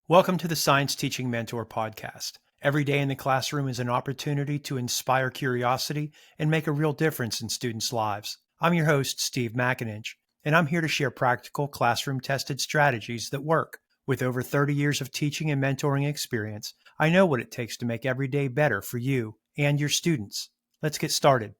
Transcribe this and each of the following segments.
Welcome to the Science Teaching Mentor podcast. Every day in the classroom is an opportunity to inspire curiosity and make a real difference in students' lives. I'm your host, Steve McInerney, and I'm here to share practical classroom-tested strategies that work. With over 30 years of teaching and mentoring experience, I know what it takes to make every day better for you and your students. Let's get started.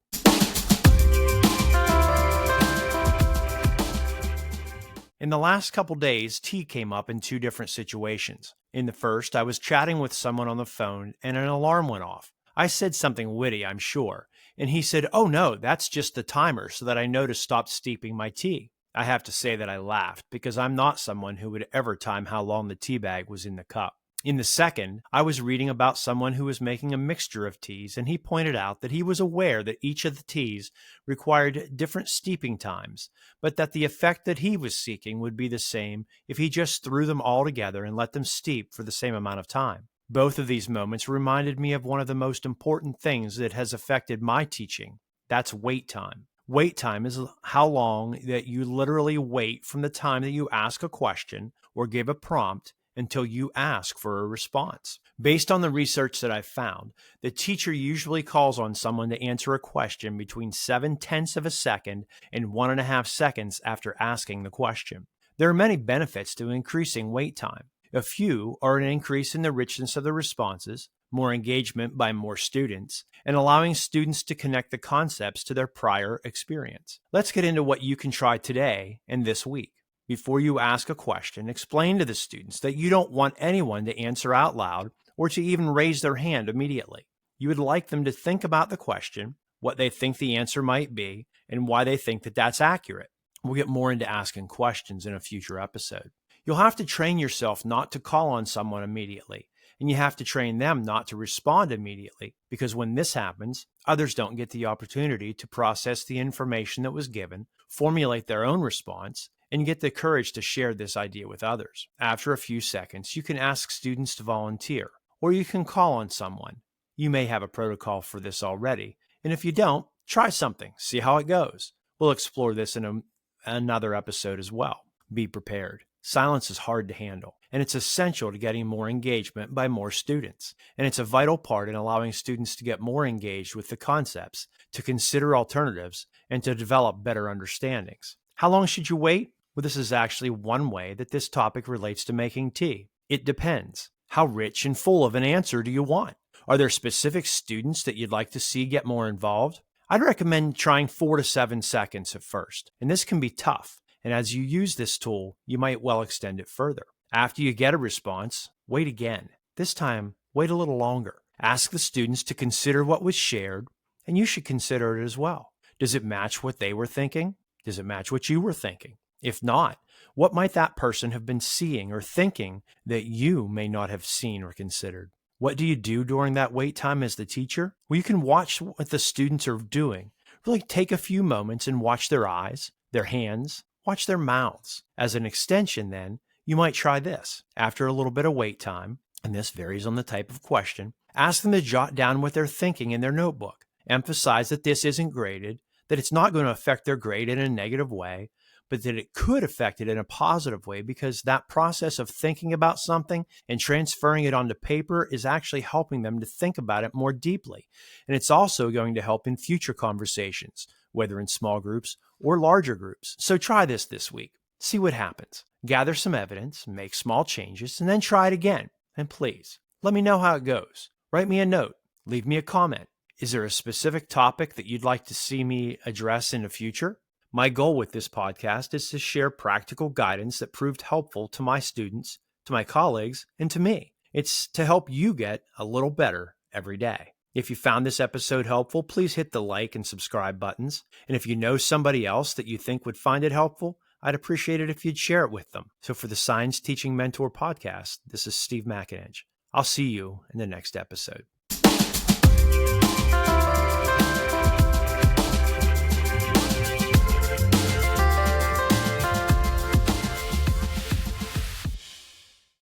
In the last couple days, tea came up in two different situations. In the first, I was chatting with someone on the phone and an alarm went off. I said something witty, I'm sure, and he said, "Oh no, that's just the timer so that I know to stop steeping my tea." I have to say that I laughed because I'm not someone who would ever time how long the tea bag was in the cup. In the second, I was reading about someone who was making a mixture of teas, and he pointed out that he was aware that each of the teas required different steeping times, but that the effect that he was seeking would be the same if he just threw them all together and let them steep for the same amount of time. Both of these moments reminded me of one of the most important things that has affected my teaching. That's wait time. Wait time is how long that you literally wait from the time that you ask a question or give a prompt until you ask for a response. Based on the research that I've found, the teacher usually calls on someone to answer a question between 7/10 of a second and 1.5 seconds after asking the question. There are many benefits to increasing wait time. A few are an increase in the richness of the responses, more engagement by more students, and allowing students to connect the concepts to their prior experience. Let's get into what you can try today and this week. Before you ask a question, explain to the students that you don't want anyone to answer out loud or to even raise their hand immediately. You would like them to think about the question, what they think the answer might be, and why they think that that's accurate. We'll get more into asking questions in a future episode. You'll have to train yourself not to call on someone immediately, and you have to train them not to respond immediately, because when this happens, others don't get the opportunity to process the information that was given, formulate their own response, and get the courage to share this idea with others. After a few seconds, you can ask students to volunteer, or you can call on someone. You may have a protocol for this already, and if you don't, try something, see how it goes. We'll explore this in another episode as well. Be prepared. Silence is hard to handle, and it's essential to getting more engagement by more students. And it's a vital part in allowing students to get more engaged with the concepts, to consider alternatives, and to develop better understandings. How long should you wait? Well, this is actually one way that this topic relates to making tea. It depends. How rich and full of an answer do you want? Are there specific students that you'd like to see get more involved? I'd recommend trying 4 to 7 seconds at first, and this can be tough. And as you use this tool, you might well extend it further. After you get a response, wait again. This time, wait a little longer. Ask the students to consider what was shared, and you should consider it as well. Does it match what they were thinking? Does it match what you were thinking? If not, what might that person have been seeing or thinking that you may not have seen or considered? What do you do during that wait time as the teacher? Well, you can watch what the students are doing. Really take a few moments and watch their eyes, their hands, watch their mouths. As an extension, then, you might try this. After a little bit of wait time, and this varies on the type of question, ask them to jot down what they're thinking in their notebook. Emphasize that this isn't graded, that it's not going to affect their grade in a negative way, but that it could affect it in a positive way, because that process of thinking about something and transferring it onto paper is actually helping them to think about it more deeply. And it's also going to help in future conversations, whether in small groups or larger groups. So try this week. See what happens. Gather some evidence, make small changes, and then try it again. And please, let me know how it goes. Write me a note. Leave me a comment. Is there a specific topic that you'd like to see me address in the future? My goal with this podcast is to share practical guidance that proved helpful to my students, to my colleagues, and to me. It's to help you get a little better every day. If you found this episode helpful, please hit the like and subscribe buttons. And if you know somebody else that you think would find it helpful, I'd appreciate it if you'd share it with them. So for the Science Teaching Mentor podcast, this is Steve McInerney. I'll see you in the next episode.